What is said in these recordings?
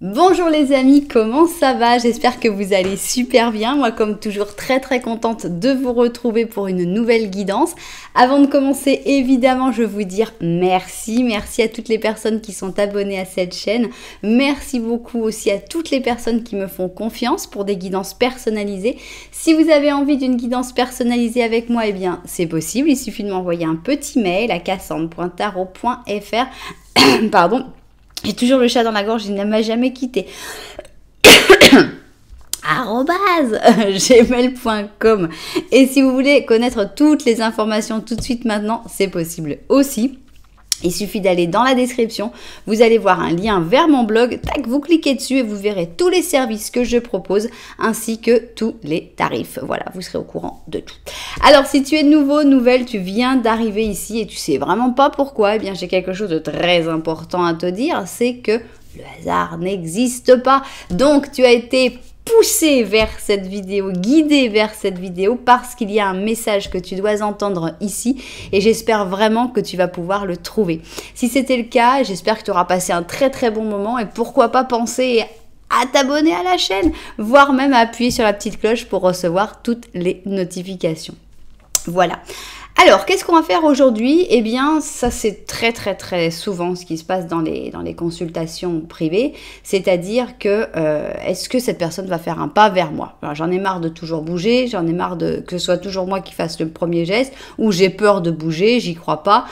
Bonjour les amis, comment ça va? J'espère que vous allez super bien. Moi comme toujours très contente de vous retrouver pour une nouvelle guidance. Avant de commencer, évidemment, je veux vous dire merci à toutes les personnes qui sont abonnées à cette chaîne. Merci beaucoup aussi à toutes les personnes qui me font confiance pour des guidances personnalisées. Si vous avez envie d'une guidance personnalisée avec moi, eh bien c'est possible. Il suffit de m'envoyer un petit mail à cassandre.tarot.fr. Pardon. J'ai toujours le chat dans la gorge, il ne m'a jamais quitté. @gmail.com. Et si vous voulez connaître toutes les informations tout de suite maintenant, c'est possible aussi. Il suffit d'aller dans la description, vous allez voir un lien vers mon blog, tac, vous cliquez dessus et vous verrez tous les services que je propose ainsi que tous les tarifs. Voilà, vous serez au courant de tout. Alors si tu es nouveau, nouvelle, tu viens d'arriver ici et tu sais vraiment pas pourquoi, eh bien j'ai quelque chose de très important à te dire, c'est que le hasard n'existe pas. Donc tu as été poussé vers cette vidéo, guidé vers cette vidéo parce qu'il y a un message que tu dois entendre ici et j'espère vraiment que tu vas pouvoir le trouver. Si c'était le cas, j'espère que tu auras passé un très bon moment et pourquoi pas penser à t'abonner à la chaîne, voire même à appuyer sur la petite cloche pour recevoir toutes les notifications. Voilà. Alors, qu'est-ce qu'on va faire aujourd'hui? Eh bien, ça c'est très souvent ce qui se passe dans les consultations privées, c'est-à-dire que est-ce que cette personne va faire un pas vers moi? J'en ai marre de toujours bouger, j'en ai marre que ce soit toujours moi qui fasse le premier geste, ou j'ai peur de bouger, j'y crois pas.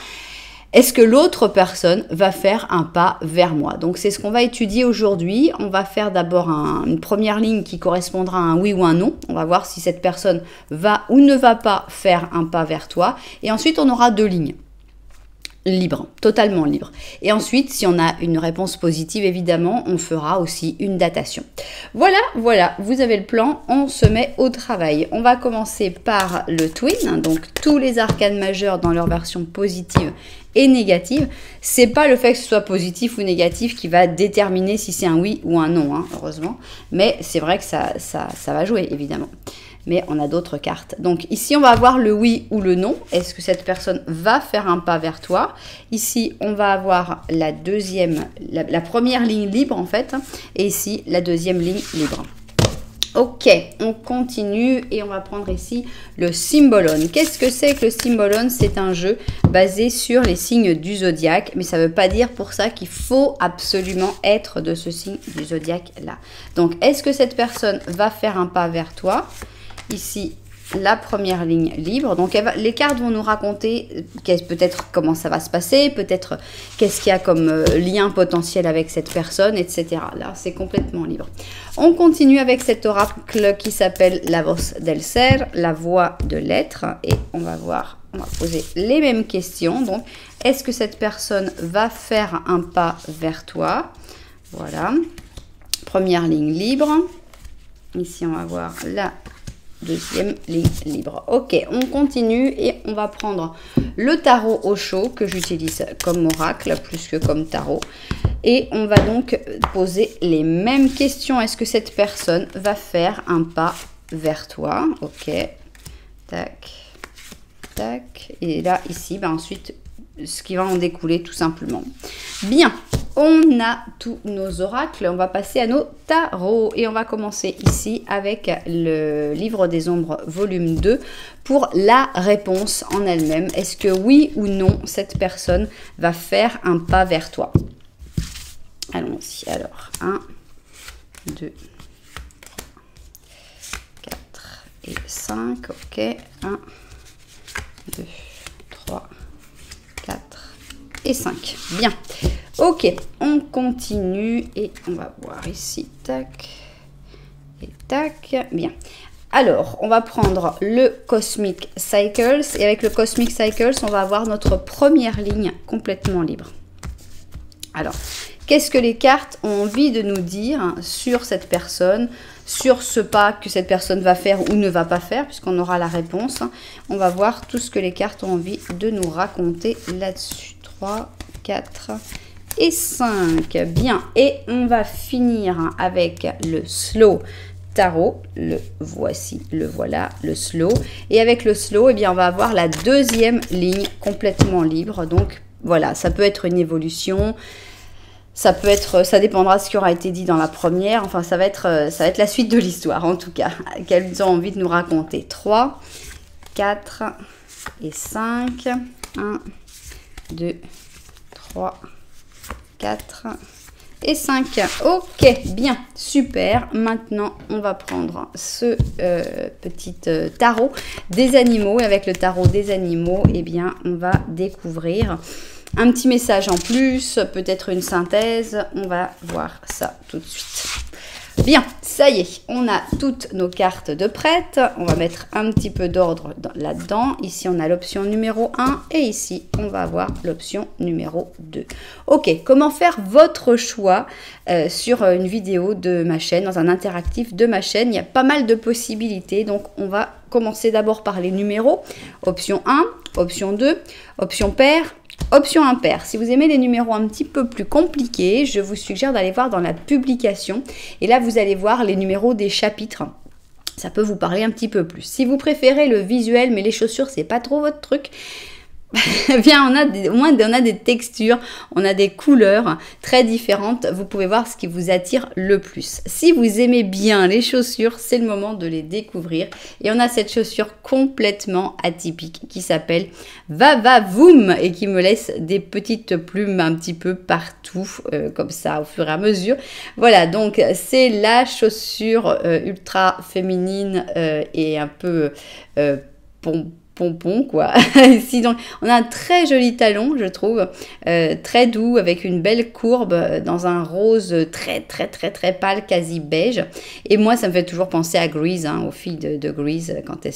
Est-ce que l'autre personne va faire un pas vers moi? Donc c'est ce qu'on va étudier aujourd'hui. On va faire d'abord une première ligne qui correspondra à un oui ou un non. On va voir si cette personne va ou ne va pas faire un pas vers toi. Et ensuite on aura deux lignes. Libre, totalement libre. Et ensuite, si on a une réponse positive, évidemment, on fera aussi une datation. Voilà, vous avez le plan, on se met au travail. On va commencer par le twin, donc tous les arcanes majeurs dans leur version positive et négative. C'est pas le fait que ce soit positif ou négatif qui va déterminer si c'est un oui ou un non, hein, heureusement. Mais c'est vrai que ça va jouer, évidemment. Mais on a d'autres cartes. Donc ici, on va avoir le oui ou le non. Est-ce que cette personne va faire un pas vers toi? Ici, on va avoir la première ligne libre en fait. Et ici, la deuxième ligne libre. Ok, on continue et on va prendre ici le Symbolone. Qu'est-ce que c'est que le Symbolone? C'est un jeu basé sur les signes du zodiaque, mais ça ne veut pas dire pour ça qu'il faut absolument être de ce signe du zodiaque là. Donc, est-ce que cette personne va faire un pas vers toi? Ici, la première ligne libre. Donc, les cartes vont nous raconter peut-être comment ça va se passer, peut-être qu'est-ce qu'il y a comme lien potentiel avec cette personne, etc. Là, c'est complètement libre. On continue avec cet oracle qui s'appelle La Voz del Ser, la voix de l'être. Et on va voir, on va poser les mêmes questions. Donc, est-ce que cette personne va faire un pas vers toi? Voilà. Première ligne libre. Ici, on va voir la deuxième ligne libre. Ok, on continue et on va prendre le tarot Osho que j'utilise comme oracle plus que comme tarot. Et on va donc poser les mêmes questions. Est-ce que cette personne va faire un pas vers toi? Ok, tac, tac. Et là, ici, ensuite, ce qui va en découler tout simplement. Bien. On a tous nos oracles, on va passer à nos tarots et on va commencer ici avec le livre des ombres volume 2 pour la réponse en elle-même. Est-ce que oui ou non cette personne va faire un pas vers toi? Allons-y, alors 1, 2, 3, 4 et 5, ok, 1, 2, 3, 4 et 5, bien. Ok, on continue et on va voir ici, tac et tac, bien. Alors, on va prendre le Cosmic Cycles et avec le Cosmic Cycles, on va avoir notre première ligne complètement libre. Alors, qu'est-ce que les cartes ont envie de nous dire sur cette personne, sur ce pas que cette personne va faire ou ne va pas faire, puisqu'on aura la réponse. On va voir tout ce que les cartes ont envie de nous raconter là-dessus. 3, 4... et 5, bien, et on va finir avec le slow tarot, le voici, le voilà, le slow, et avec le slow, eh bien, on va avoir la deuxième ligne complètement libre, donc voilà, ça peut être une évolution, Ça peut être, ça dépendra de ce qui aura été dit dans la première. Enfin, ça va être la suite de l'histoire, en tout cas, qu'elles ont envie de nous raconter. 3, 4 et 5. 1, 2, 3, 4 et 5. Ok, bien, super. Maintenant, on va prendre ce petit tarot des animaux. Et avec le tarot des animaux, eh bien, on va découvrir un petit message en plus, peut-être une synthèse. On va voir ça tout de suite. Bien, ça y est, on a toutes nos cartes de prêtes. On va mettre un petit peu d'ordre là-dedans. Ici, on a l'option numéro 1 et ici, on va avoir l'option numéro 2. Ok, comment faire votre choix sur une vidéo de ma chaîne, dans un interactif de ma chaîne. Il y a pas mal de possibilités, donc on va commencer d'abord par les numéros. Option 1, option 2, option paire. Option impair, si vous aimez les numéros un petit peu plus compliqués, je vous suggère d'aller voir dans la publication. Et là, vous allez voir les numéros des chapitres. Ça peut vous parler un petit peu plus. Si vous préférez le visuel, mais les chaussures, c'est pas trop votre truc, bien, on a des textures, on a des couleurs très différentes. Vous pouvez voir ce qui vous attire le plus. Si vous aimez bien les chaussures, c'est le moment de les découvrir. Et on a cette chaussure complètement atypique qui s'appelle Va-Va-Voom et qui me laisse des petites plumes un petit peu partout, comme ça, au fur et à mesure. Voilà, donc c'est la chaussure ultra féminine et un peu pompon quoi. Ici donc on a un très joli talon, je trouve, très doux avec une belle courbe dans un rose très pâle, quasi beige. Et moi ça me fait toujours penser à Grease, aux filles de Grease quand elles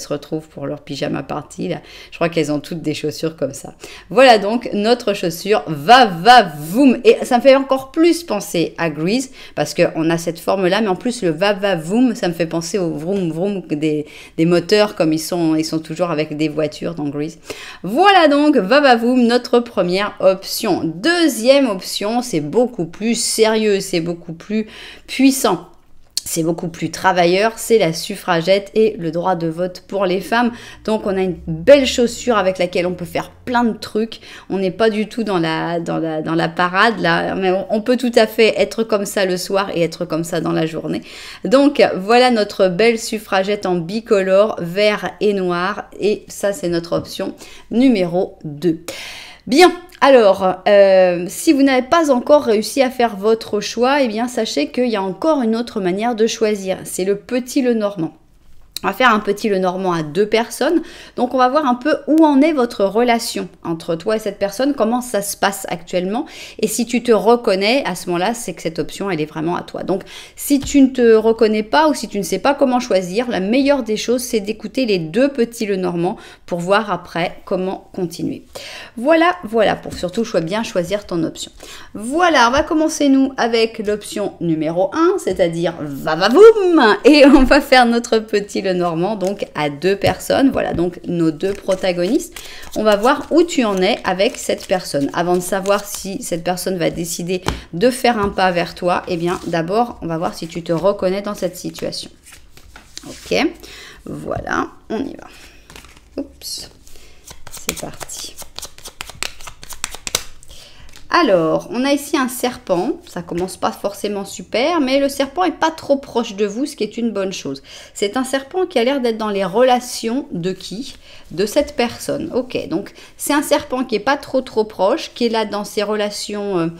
se retrouvent pour leur pyjama party là. Je crois qu'elles ont toutes des chaussures comme ça. Voilà donc notre chaussure Va-Va-Voom, et ça me fait encore plus penser à Grease parce que on a cette forme là, mais en plus le Va-Va-Voom ça me fait penser au vroom vroom des moteurs, comme ils sont toujours avec des voitures dans Grease. Voilà donc Va-Va-Voom, notre première option. Deuxième option, c'est beaucoup plus sérieux, c'est beaucoup plus puissant. C'est beaucoup plus travailleur, c'est la suffragette et le droit de vote pour les femmes. Donc on a une belle chaussure avec laquelle on peut faire plein de trucs. On n'est pas du tout dans la parade là, mais on peut tout à fait être comme ça le soir et être comme ça dans la journée. Donc voilà notre belle suffragette en bicolore, vert et noir, et ça c'est notre option numéro 2. Bien, alors, si vous n'avez pas encore réussi à faire votre choix, eh bien, sachez qu'il y a encore une autre manière de choisir. C'est le petit Lenormand. On va faire un petit Lenormand à 2 personnes. Donc, on va voir un peu où en est votre relation entre toi et cette personne, comment ça se passe actuellement. Et si tu te reconnais, à ce moment-là, c'est que cette option, elle est vraiment à toi. Donc, si tu ne te reconnais pas ou si tu ne sais pas comment choisir, la meilleure des choses, c'est d'écouter les 2 petits Lenormand pour voir après comment continuer. Voilà, pour surtout bien choisir ton option. Voilà, on va commencer, nous, avec l'option numéro 1, c'est-à-dire Va-Va-Voom. Et on va faire notre petit Lenormand, donc à 2 personnes. Voilà, donc nos 2 protagonistes. On va voir où tu en es avec cette personne. Avant de savoir si cette personne va décider de faire un pas vers toi, eh bien, d'abord, on va voir si tu te reconnais dans cette situation. Ok, voilà, on y va. Oups, c'est parti. Alors, on a ici un serpent, ça commence pas forcément super, mais le serpent est pas trop proche de vous, ce qui est une bonne chose. C'est un serpent qui a l'air d'être dans les relations de qui? De cette personne. Ok, donc c'est un serpent qui est pas trop proche, qui est là dans ses relations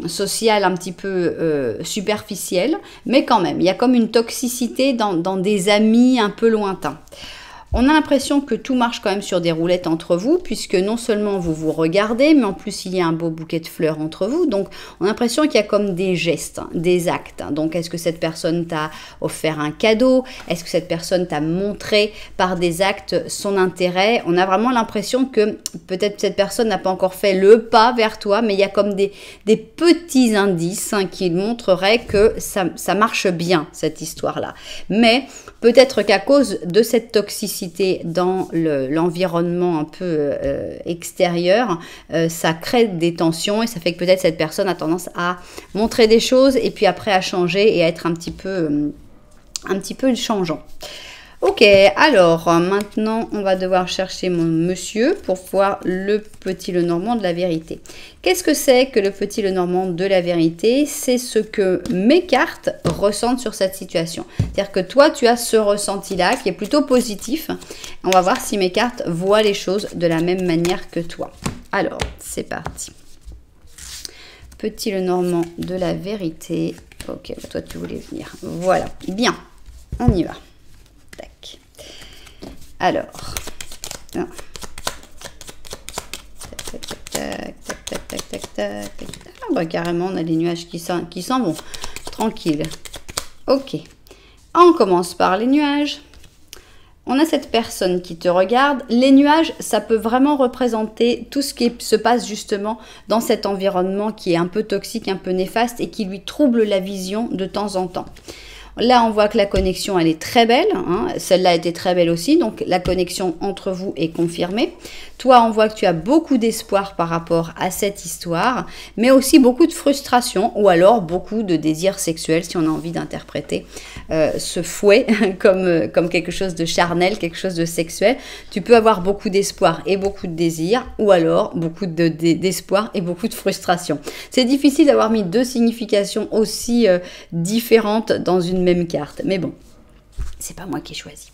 sociales un petit peu superficielles, mais quand même, il y a comme une toxicité dans des amis un peu lointains. On a l'impression que tout marche quand même sur des roulettes entre vous, puisque non seulement vous vous regardez, mais en plus il y a un beau bouquet de fleurs entre vous. Donc on a l'impression qu'il y a comme des gestes, des actes. Donc est-ce que cette personne t'a offert un cadeau? Est-ce que cette personne t'a montré par des actes son intérêt? On a vraiment l'impression que peut-être cette personne n'a pas encore fait le pas vers toi, mais il y a comme des petits indices qui montreraient que ça marche bien, cette histoire-là. Mais peut-être qu'à cause de cette toxicité dans l'environnement un peu extérieur, ça crée des tensions et ça fait que peut-être cette personne a tendance à montrer des choses et puis après à changer et à être un petit peu changeant. Ok, alors maintenant on va devoir chercher mon monsieur pour voir le petit Lenormand de la vérité. Qu'est-ce que c'est que le petit Lenormand de la vérité? C'est ce que mes cartes ressentent sur cette situation. C'est-à-dire que toi tu as ce ressenti-là qui est plutôt positif. On va voir si mes cartes voient les choses de la même manière que toi. Alors, c'est parti. Petit Lenormand de la vérité. Ok, toi tu voulais venir. Voilà, bien, on y va. Tac. Alors, tac, tac, tac, tac, tac, tac, tac. Ah bah carrément, on a les nuages qui s'en vont. Tranquille. Ok. On commence par les nuages. On a cette personne qui te regarde. Les nuages, ça peut vraiment représenter tout ce qui se passe justement dans cet environnement qui est un peu toxique, un peu néfaste et qui lui trouble la vision de temps en temps. Là, on voit que la connexion, elle est très belle. Hein. Celle-là était très belle aussi. Donc, la connexion entre vous est confirmée. Toi, on voit que tu as beaucoup d'espoir par rapport à cette histoire, mais aussi beaucoup de frustration ou alors beaucoup de désir sexuel, si on a envie d'interpréter ce fouet comme quelque chose de charnel, quelque chose de sexuel. Tu peux avoir beaucoup d'espoir et beaucoup de désir, ou alors beaucoup d'espoir et beaucoup de frustration. C'est difficile d'avoir mis deux significations aussi différentes dans une même carte, mais bon, c'est pas moi qui ai choisi.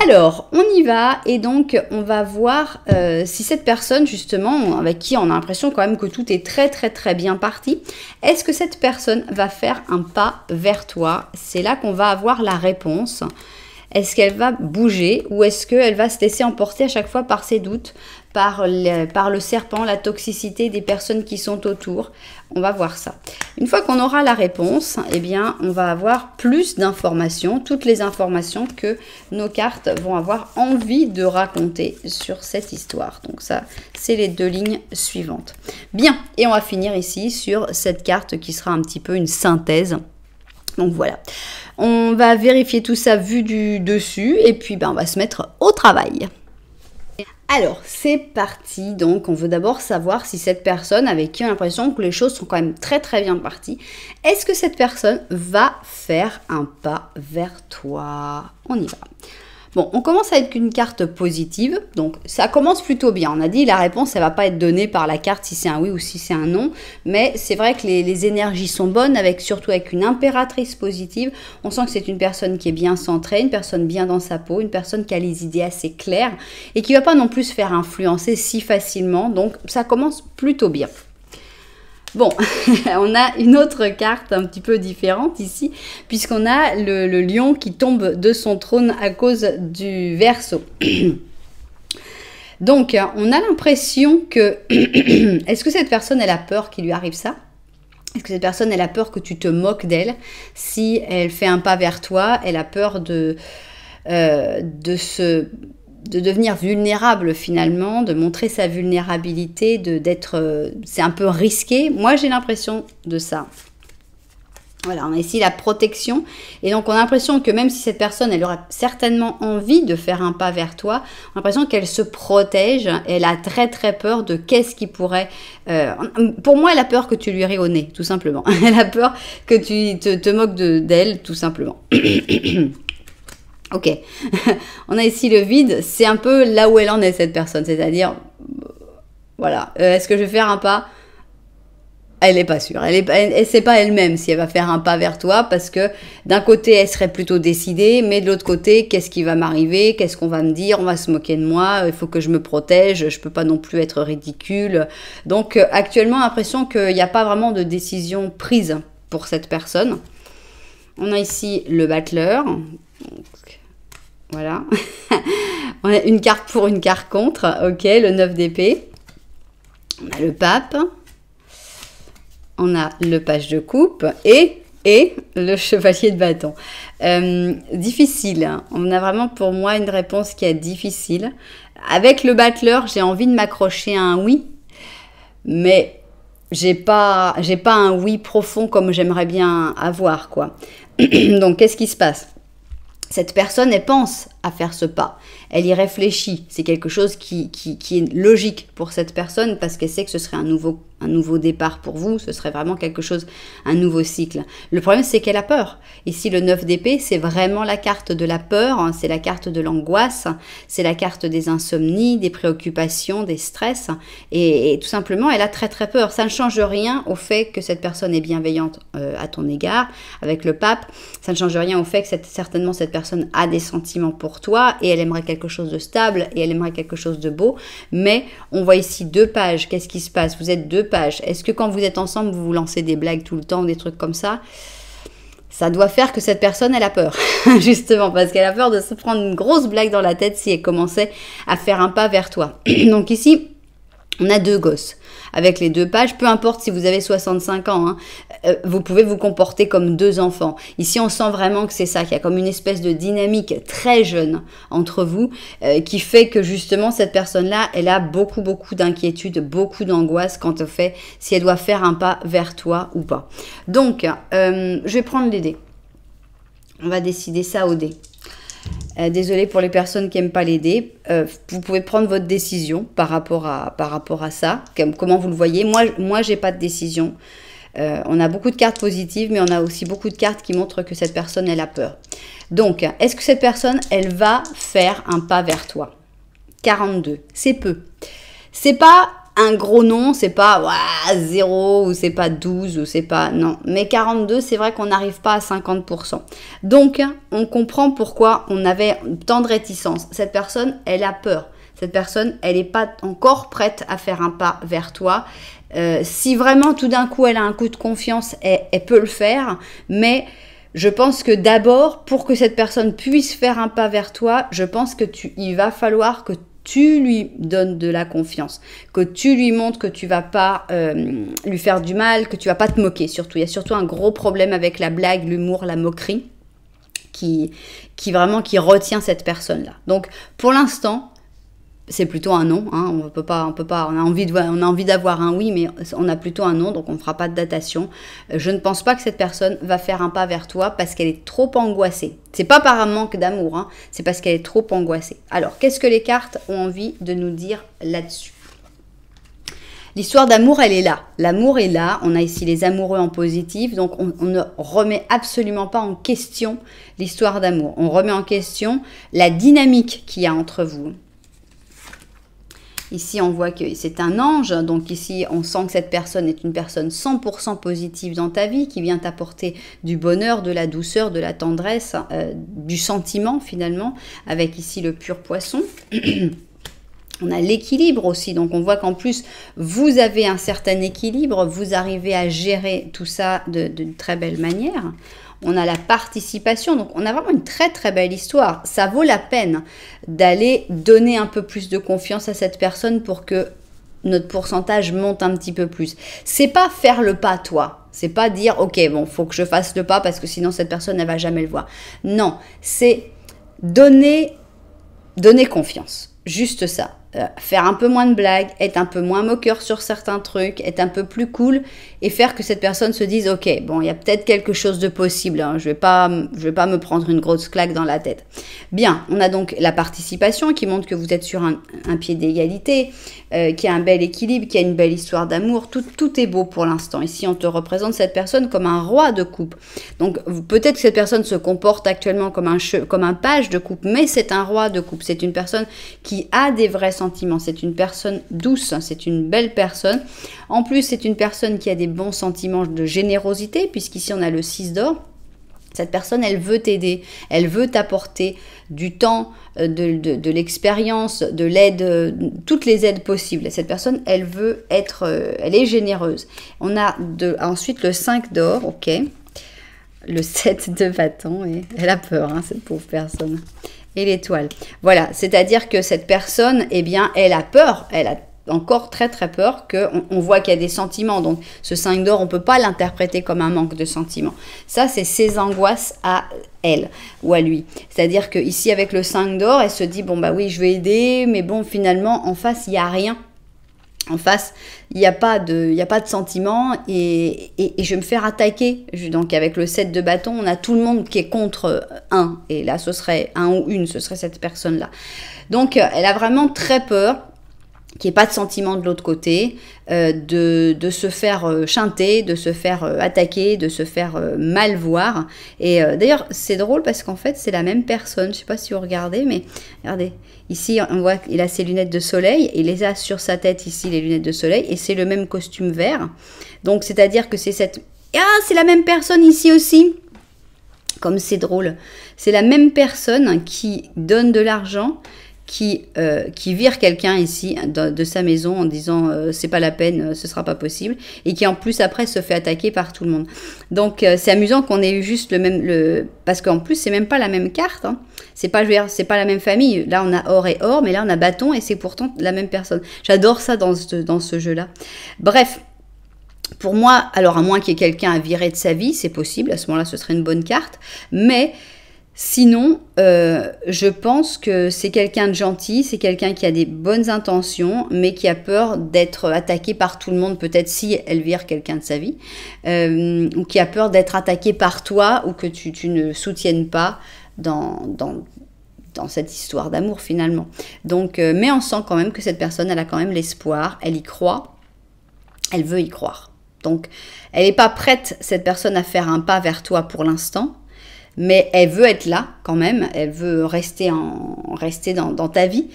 Alors, on y va et donc on va voir si cette personne justement avec qui on a l'impression quand même que tout est très bien parti, est-ce que cette personne va faire un pas vers toi? C'est là qu'on va avoir la réponse. Est-ce qu'elle va bouger ou est-ce qu'elle va se laisser emporter à chaque fois par ses doutes, par le serpent, la toxicité des personnes qui sont autour? On va voir ça. Une fois qu'on aura la réponse, eh bien, on va avoir plus d'informations, toutes les informations que nos cartes vont avoir envie de raconter sur cette histoire. Donc ça, c'est les deux lignes suivantes. Bien, et on va finir ici sur cette carte qui sera un petit peu une synthèse. Donc voilà, on va vérifier tout ça vu du dessus et puis on va se mettre au travail. Alors, c'est parti. Donc, on veut d'abord savoir si cette personne avec qui on a l'impression que les choses sont quand même très bien parties, est-ce que cette personne va faire un pas vers toi? On y va. Bon, on commence avec une carte positive, donc ça commence plutôt bien. On a dit la réponse, elle va pas être donnée par la carte si c'est un oui ou si c'est un non, mais c'est vrai que les énergies sont bonnes, surtout avec une impératrice positive. On sent que c'est une personne qui est bien centrée, une personne bien dans sa peau, une personne qui a les idées assez claires et qui va pas non plus se faire influencer si facilement, donc ça commence plutôt bien. Bon, on a une autre carte un petit peu différente ici, puisqu'on a le lion qui tombe de son trône à cause du Verseau. Donc, on a l'impression que... Est-ce que cette personne, elle a peur qu'il lui arrive ça? Est-ce que cette personne, elle a peur que tu te moques d'elle? Si elle fait un pas vers toi, elle a peur de devenir vulnérable finalement, de montrer sa vulnérabilité, c'est un peu risqué. Moi, j'ai l'impression de ça. Voilà, on a ici la protection. Et donc, on a l'impression que même si cette personne, elle aurait certainement envie de faire un pas vers toi, on a l'impression qu'elle se protège. Elle a très peur de qu'est-ce qui pourrait... pour moi, elle a peur que tu lui ris au nez, tout simplement. Elle a peur que tu te moques d'elle, tout simplement. Ok, on a ici le vide, c'est un peu là où elle en est cette personne, c'est-à-dire, voilà, est-ce que je vais faire un pas? Elle n'est pas sûre, elle ne sait pas elle-même si elle va faire un pas vers toi, parce que d'un côté, elle serait plutôt décidée, mais de l'autre côté, qu'est-ce qui va m'arriver? Qu'est-ce qu'on va me dire? On va se moquer de moi, il faut que je me protège, je ne peux pas non plus être ridicule. Donc actuellement, l'impression qu'il n'y a pas vraiment de décision prise pour cette personne. On a ici le battleur. Voilà, on a une carte pour, une carte contre, ok, le 9 d'épée, on a le pape, on a le page de coupe et le chevalier de bâton. Difficile, hein. On a vraiment pour moi une réponse qui est difficile. Avec le battleur, j'ai envie de m'accrocher à un oui, mais j'ai pas un oui profond comme j'aimerais bien avoir, quoi. Donc, qu'est-ce qui se passe? Cette personne, elle pense à faire ce pas. Elle y réfléchit. C'est quelque chose qui est logique pour cette personne parce qu'elle sait que ce serait un un nouveau départ pour vous, ce serait vraiment quelque chose, un nouveau cycle. Le problème, c'est qu'elle a peur. Ici, le 9 d'épée, c'est vraiment la carte de la peur, hein, c'est la carte de l'angoisse, c'est la carte des insomnies, des préoccupations, des stress, et tout simplement, elle a très très peur. Ça ne change rien au fait que cette personne est bienveillante à ton égard, avec le pape, ça ne change rien au fait que certainement cette personne a des sentiments pour toi, et elle aimerait quelque chose de stable, et elle aimerait quelque chose de beau, mais on voit ici 2 pages, qu'est-ce qui se passe? Vous êtes 2 pages, est-ce que quand vous êtes ensemble, vous vous lancez des blagues tout le temps, des trucs comme ça? Ça doit faire que cette personne, elle a peur, justement, parce qu'elle a peur de se prendre une grosse blague dans la tête si elle commençait à faire un pas vers toi. Donc ici, on a 2 gosses. Avec les 2 pages, peu importe si vous avez 65 ans, hein, vous pouvez vous comporter comme 2 enfants. Ici, on sent vraiment que c'est ça, qu'il y a comme une espèce de dynamique très jeune entre vous, qui fait que justement, cette personne-là, elle a beaucoup d'inquiétude, beaucoup d'angoisse quant au fait si elle doit faire un pas vers toi ou pas. Donc, je vais prendre les dés. On va décider ça au dé. Désolée pour les personnes qui n'aiment pas les dés. Vous pouvez prendre votre décision par rapport à ça. Comment vous le voyez. Moi j'ai pas de décision. On a beaucoup de cartes positives, mais on a aussi beaucoup de cartes qui montrent que cette personne, elle a peur. Donc, est-ce que cette personne, elle va faire un pas vers toi? 42, c'est peu. C'est pas un gros nom, c'est pas 0 ou c'est pas 12 ou c'est pas... Non, mais 42, c'est vrai qu'on n'arrive pas à 50%. Donc, on comprend pourquoi on avait tant de réticence. Cette personne, elle a peur. Cette personne, elle n'est pas encore prête à faire un pas vers toi. Si vraiment, tout d'un coup, elle a un coup de confiance, elle peut le faire, mais... Je pense que d'abord, pour que cette personne puisse faire un pas vers toi, je pense que il va falloir que tu lui donnes de la confiance, que tu lui montres que tu vas pas lui faire du mal, que tu vas pas te moquer surtout. Il y a surtout un gros problème avec la blague, l'humour, la moquerie qui retient cette personne-là. Donc, pour l'instant, c'est plutôt un non, hein. On a envie d'avoir un oui, mais on a plutôt un non, donc on ne fera pas de datation. Je ne pense pas que cette personne va faire un pas vers toi parce qu'elle est trop angoissée. C'est pas par un manque d'amour, hein, c'est parce qu'elle est trop angoissée. Alors, qu'est-ce que les cartes ont envie de nous dire là-dessus? L'histoire d'amour, elle est là. L'amour est là. On a ici les amoureux en positif. Donc, on ne remet absolument pas en question l'histoire d'amour. On remet en question la dynamique qu'il y a entre vous. Ici, on voit que c'est un ange. Donc ici, on sent que cette personne est une personne 100% positive dans ta vie, qui vient t'apporter du bonheur, de la douceur, de la tendresse, du sentiment finalement, avec ici le pur poisson. On a l'équilibre aussi, donc on voit qu'en plus, vous avez un certain équilibre, vous arrivez à gérer tout ça d'une très belle manière. On a la participation, donc on a vraiment une très très belle histoire. Ça vaut la peine d'aller donner un peu plus de confiance à cette personne pour que notre pourcentage monte un petit peu plus. C'est pas faire le pas toi, c'est pas dire ok bon faut que je fasse le pas parce que sinon cette personne elle va jamais le voir. Non, c'est donner confiance, juste ça. Faire un peu moins de blagues, être un peu moins moqueur sur certains trucs, être un peu plus cool et faire que cette personne se dise ok, bon, il y a peut-être quelque chose de possible, hein, je vais pas me prendre une grosse claque dans la tête. Bien, on a donc la participation qui montre que vous êtes sur un pied d'égalité, qui a un bel équilibre, qui a une belle histoire d'amour, tout est beau pour l'instant. Ici, on te représente cette personne comme un roi de coupe. Donc, peut-être que cette personne se comporte actuellement comme un page de coupe, mais c'est un roi de coupe. C'est une personne qui a des vrais sentiments. C'est une personne douce, c'est une belle personne. En plus, c'est une personne qui a des bons sentiments de générosité, puisqu'ici, on a le 6 d'or. Cette personne, elle veut t'aider, elle veut t'apporter du temps, de l'expérience, de l'aide, toutes les aides possibles. Cette personne, elle veut être, elle est généreuse. On a ensuite le 5 d'or, ok. Le 7 de bâton, et elle a peur, hein, cette pauvre personne. Et l'étoile. Voilà, c'est-à-dire que cette personne, eh bien, elle a peur, elle a encore très très peur qu'on voit qu'il y a des sentiments. Donc ce 5 d'or, on ne peut pas l'interpréter comme un manque de sentiments. Ça, c'est ses angoisses à elle ou à lui. C'est-à-dire qu'ici, avec le 5 d'or, elle se dit, bon bah oui, je vais aider, mais bon, finalement, en face, il n'y a rien. En face, il n'y a pas de sentiments et je vais me faire attaquer. Donc avec le 7 de bâton, on a tout le monde qui est contre un. Et là, ce serait un ou une, ce serait cette personne-là. Donc elle a vraiment très peur. qu'il n'y ait pas de sentiment de l'autre côté, de se faire chanter, de se faire attaquer, de se faire mal voir. Et d'ailleurs, c'est drôle parce qu'en fait, c'est la même personne. Je ne sais pas si vous regardez, mais regardez. Ici, on voit qu'il a ses lunettes de soleil. Il les a sur sa tête ici, les lunettes de soleil. Et c'est le même costume vert. Donc, c'est-à-dire que c'est cette... Ah, c'est la même personne ici aussi. Comme c'est drôle. C'est la même personne qui donne de l'argent, qui vire quelqu'un ici de sa maison en disant c'est pas la peine, ce sera pas possible, et qui en plus après se fait attaquer par tout le monde. Donc c'est amusant qu'on ait eu juste le même, parce qu'en plus c'est même pas la même carte, hein. C'est pas, je veux dire, c'est pas la même famille. Là on a or et or, mais là on a bâton et c'est pourtant la même personne. J'adore ça dans ce jeu-là. Bref. Pour moi, alors à moins qu'il y ait quelqu'un à virer de sa vie, c'est possible, à ce moment-là ce serait une bonne carte, mais sinon, je pense que c'est quelqu'un de gentil, c'est quelqu'un qui a des bonnes intentions, mais qui a peur d'être attaqué par tout le monde, peut-être si elle vire quelqu'un de sa vie, ou qui a peur d'être attaqué par toi, ou que tu ne soutiennes pas dans cette histoire d'amour finalement. Donc, mais on sent quand même que cette personne, elle a quand même l'espoir, elle y croit, elle veut y croire. Donc, elle n'est pas prête, cette personne, à faire un pas vers toi pour l'instant, mais elle veut être là quand même, elle veut rester dans ta vie,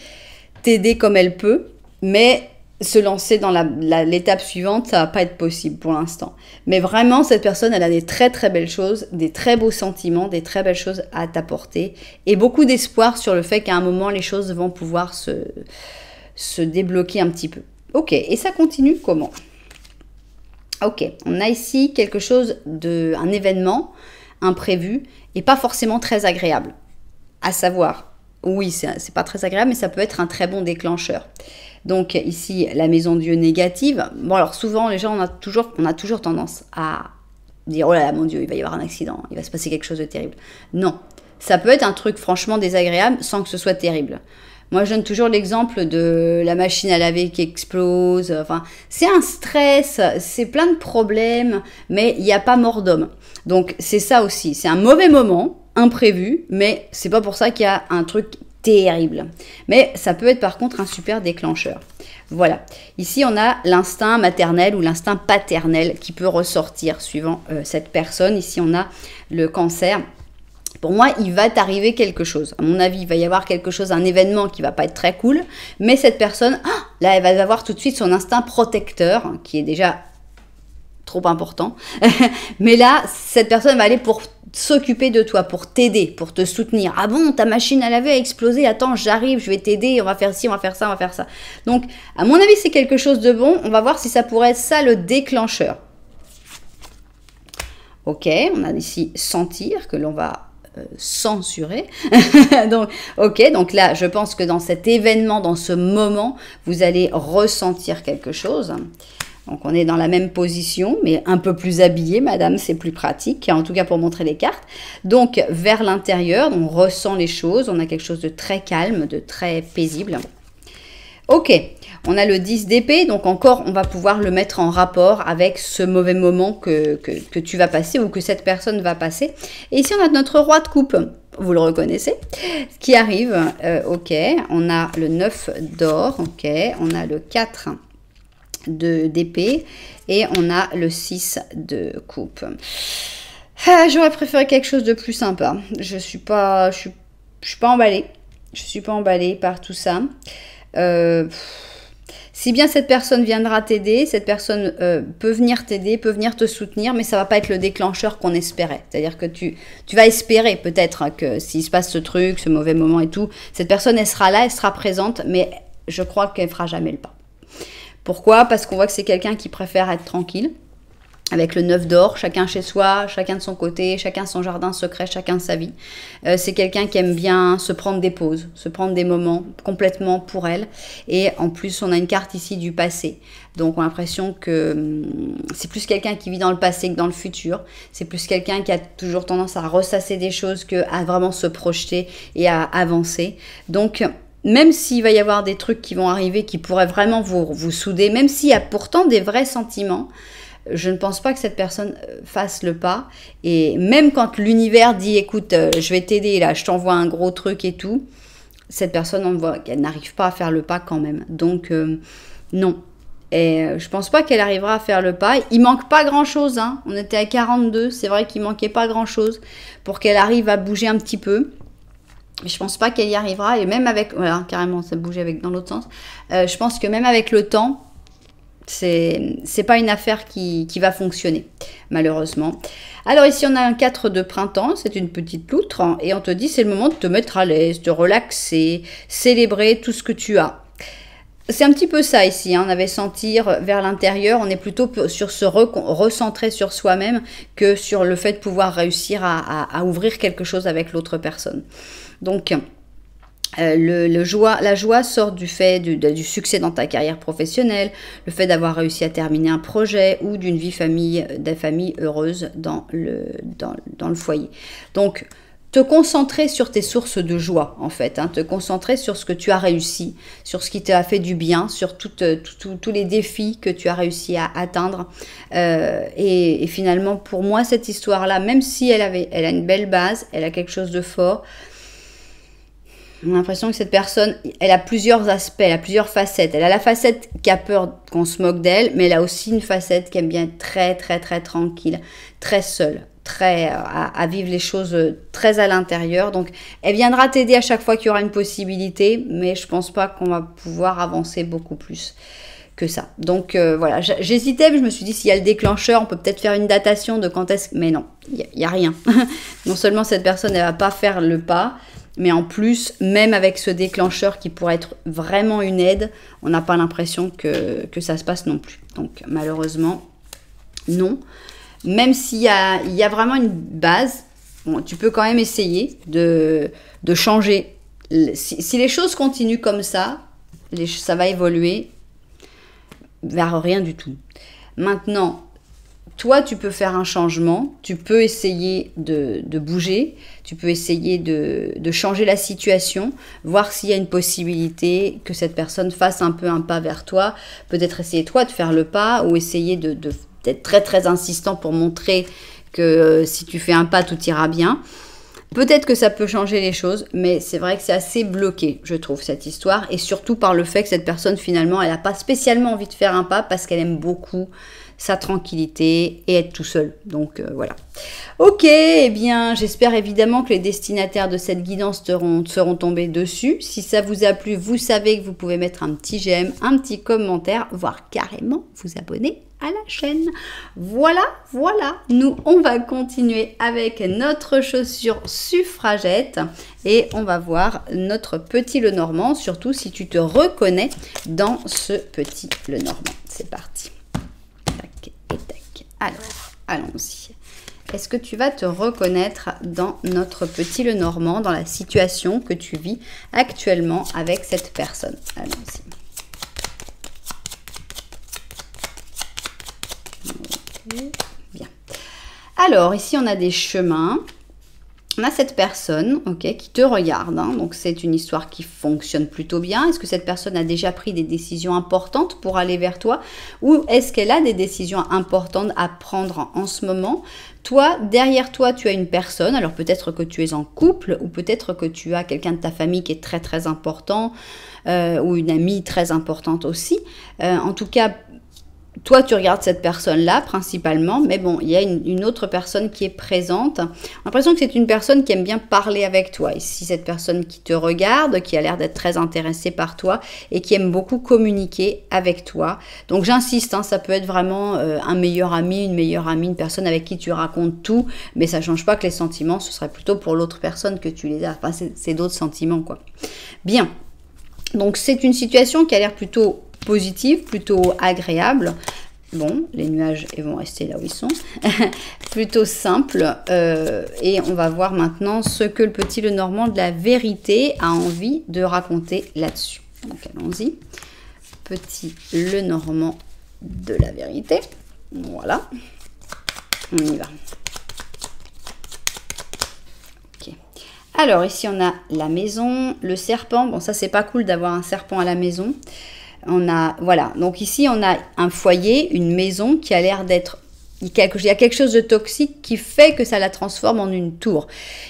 t'aider comme elle peut, mais se lancer dans l'étape suivante, ça ne va pas être possible pour l'instant. Mais vraiment, cette personne, elle a des très très belles choses, des très beaux sentiments, des très belles choses à t'apporter, et beaucoup d'espoir sur le fait qu'à un moment, les choses vont pouvoir se débloquer un petit peu. Ok, et ça continue comment ? Ok, on a ici quelque chose un événement imprévu et pas forcément très agréable. À savoir, oui, c'est pas très agréable, mais ça peut être un très bon déclencheur. Donc ici, la maison Dieu négative. Bon, alors souvent, les gens, on a toujours tendance à dire, oh là là, mon Dieu, il va y avoir un accident, il va se passer quelque chose de terrible. Non, ça peut être un truc franchement désagréable sans que ce soit terrible. Moi, je donne toujours l'exemple de la machine à laver qui explose. Enfin, c'est un stress, c'est plein de problèmes, mais il n'y a pas mort d'homme. Donc, c'est ça aussi. C'est un mauvais moment, imprévu, mais c'est pas pour ça qu'il y a un truc terrible. Mais ça peut être par contre un super déclencheur. Voilà. Ici, on a l'instinct maternel ou l'instinct paternel qui peut ressortir suivant cette personne. Ici, on a le cancer. Pour moi, il va t'arriver quelque chose. À mon avis, il va y avoir quelque chose, un événement qui va pas être très cool. Mais cette personne, là, elle va avoir tout de suite son instinct protecteur, qui est déjà trop important. Mais là, cette personne va aller pour s'occuper de toi, pour t'aider, pour te soutenir. Ah bon, ta machine à laver a explosé. Attends, j'arrive, je vais t'aider. On va faire ci, on va faire ça, on va faire ça. Donc, à mon avis, c'est quelque chose de bon. On va voir si ça pourrait être ça le déclencheur. Ok, on a ici sentir que l'on va censuré. Donc, ok, donc là, je pense que dans cet événement, dans ce moment, vous allez ressentir quelque chose. Donc, on est dans la même position, mais un peu plus habillé, madame, c'est plus pratique, en tout cas pour montrer les cartes. Donc, vers l'intérieur, on ressent les choses, on a quelque chose de très calme, de très paisible. Ok, on a le 10 d'épée, donc encore, on va pouvoir le mettre en rapport avec ce mauvais moment que tu vas passer ou que cette personne va passer. Et ici, on a notre roi de coupe, vous le reconnaissez, qui arrive, ok, on a le 9 d'or, ok, on a le 4 d'épée et on a le 6 de coupe. J'aurais préféré quelque chose de plus sympa, je suis pas emballée, je suis pas emballée par tout ça. Si bien cette personne viendra t'aider, cette personne peut venir t'aider, peut venir te soutenir, mais ça va pas être le déclencheur qu'on espérait. C'est-à-dire que tu vas espérer peut-être que s'il se passe ce truc, ce mauvais moment et tout, cette personne, elle sera là, elle sera présente, mais je crois qu'elle fera jamais le pas. Pourquoi ? Parce qu'on voit que c'est quelqu'un qui préfère être tranquille, avec le 9 d'or, chacun chez soi, chacun de son côté, chacun son jardin secret, chacun sa vie. C'est quelqu'un qui aime bien se prendre des pauses, se prendre des moments complètement pour elle. Et en plus, on a une carte ici du passé. Donc, on a l'impression que c'est plus quelqu'un qui vit dans le passé que dans le futur. C'est plus quelqu'un qui a toujours tendance à ressasser des choses qu'à vraiment se projeter et à avancer. Donc, même s'il va y avoir des trucs qui vont arriver qui pourraient vraiment vous souder, même s'il y a pourtant des vrais sentiments, je ne pense pas que cette personne fasse le pas. Et même quand l'univers dit, écoute, je vais t'aider là, je t'envoie un gros truc et tout, cette personne, on voit qu'elle n'arrive pas à faire le pas quand même. Donc, non. Et je pense pas qu'elle arrivera à faire le pas. Il manque pas grand-chose, hein. On était à 42, c'est vrai qu'il manquait pas grand-chose pour qu'elle arrive à bouger un petit peu. Mais je pense pas qu'elle y arrivera. Et même avec... Voilà, carrément, ça bougeait avec, dans l'autre sens. Je pense que même avec le temps, c'est pas une affaire qui va fonctionner, malheureusement. Alors ici, on a un 4 de printemps. C'est une petite loutre. Hein, et on te dit, c'est le moment de te mettre à l'aise, de relaxer, célébrer tout ce que tu as. C'est un petit peu ça ici, hein. On avait sentir vers l'intérieur, on est plutôt sur se recentrer sur soi-même que sur le fait de pouvoir réussir à ouvrir quelque chose avec l'autre personne. Donc, la joie sort du fait du succès dans ta carrière professionnelle, le fait d'avoir réussi à terminer un projet ou d'une vie de famille heureuse dans le foyer. Donc, te concentrer sur tes sources de joie, en fait. Hein, te concentrer sur ce que tu as réussi, sur ce qui t'a fait du bien, sur tous les défis que tu as réussi à atteindre. Et finalement, pour moi, cette histoire-là, même si elle a une belle base, elle a quelque chose de fort, on a l'impression que cette personne, elle a plusieurs aspects, elle a plusieurs facettes. Elle a la facette qui a peur qu'on se moque d'elle, mais elle a aussi une facette qui aime bien être très, très, très tranquille, très seule. À vivre les choses très à l'intérieur. Donc, elle viendra t'aider à chaque fois qu'il y aura une possibilité, mais je pense pas qu'on va pouvoir avancer beaucoup plus que ça. Donc, voilà, j'hésitais, mais je me suis dit, s'il y a le déclencheur, on peut peut-être faire une datation de quand est-ce... Mais non, il n'y a rien. Non seulement cette personne, elle va pas faire le pas, mais en plus, même avec ce déclencheur qui pourrait être vraiment une aide, on n'a pas l'impression que ça se passe non plus. Donc, malheureusement, non. Même s'il y a vraiment une base, bon, tu peux quand même essayer de changer. Si les choses continuent comme ça va évoluer vers rien du tout. Maintenant, toi, tu peux faire un changement, tu peux essayer de bouger, tu peux essayer de changer la situation, voir s'il y a une possibilité que cette personne fasse un peu un pas vers toi, peut-être essayer toi de faire le pas ou essayer d'être très très insistant pour montrer que si tu fais un pas, tout ira bien. Peut-être que ça peut changer les choses, mais c'est vrai que c'est assez bloqué, je trouve, cette histoire. Et surtout par le fait que cette personne, finalement, elle n'a pas spécialement envie de faire un pas parce qu'elle aime beaucoup sa tranquillité et être tout seul. Donc voilà. Ok, eh bien, j'espère évidemment que les destinataires de cette guidance seront tombés dessus. Si ça vous a plu, vous savez que vous pouvez mettre un petit j'aime, un petit commentaire, voire carrément vous abonner à la chaîne. Voilà, nous on va continuer avec notre chaussure suffragette et on va voir notre petit Lenormand, surtout si tu te reconnais dans ce petit Lenormand. C'est parti. Tac et tac. Alors, allons-y. Est-ce que tu vas te reconnaître dans notre petit Lenormand, dans la situation que tu vis actuellement avec cette personne? Allons-y. Bien. Alors, ici, on a des chemins. On a cette personne, ok, qui te regarde. Hein, donc, c'est une histoire qui fonctionne plutôt bien. Est-ce que cette personne a déjà pris des décisions importantes pour aller vers toi? Ou est-ce qu'elle a des décisions importantes à prendre en ce moment? Toi, derrière toi, tu as une personne. Alors, peut-être que tu es en couple ou peut-être que tu as quelqu'un de ta famille qui est très, très important ou une amie très importante aussi. En tout cas, toi, tu regardes cette personne-là principalement, mais bon, il y a une autre personne qui est présente. J'ai l'impression que c'est une personne qui aime bien parler avec toi. Ici, cette personne qui te regarde, qui a l'air d'être très intéressée par toi et qui aime beaucoup communiquer avec toi. Donc, j'insiste, hein, ça peut être vraiment un meilleur ami, une meilleure amie, une personne avec qui tu racontes tout, mais ça ne change pas que les sentiments, ce serait plutôt pour l'autre personne que tu les as. Enfin, c'est d'autres sentiments, quoi. Bien. Donc, c'est une situation qui a l'air plutôt positive, plutôt agréable. Bon, les nuages ils vont rester là où ils sont. Plutôt simple. Et on va voir maintenant ce que le petit Lenormand de la vérité a envie de raconter là-dessus. Donc, allons-y. Petit Lenormand de la vérité. Voilà. On y va. Ok. Alors, ici, on a la maison, le serpent. Bon, ça, c'est pas cool d'avoir un serpent à la maison. On a, voilà, donc ici on a un foyer, une maison qui a l'air d'être il y a quelque chose de toxique qui fait que ça la transforme en une tour.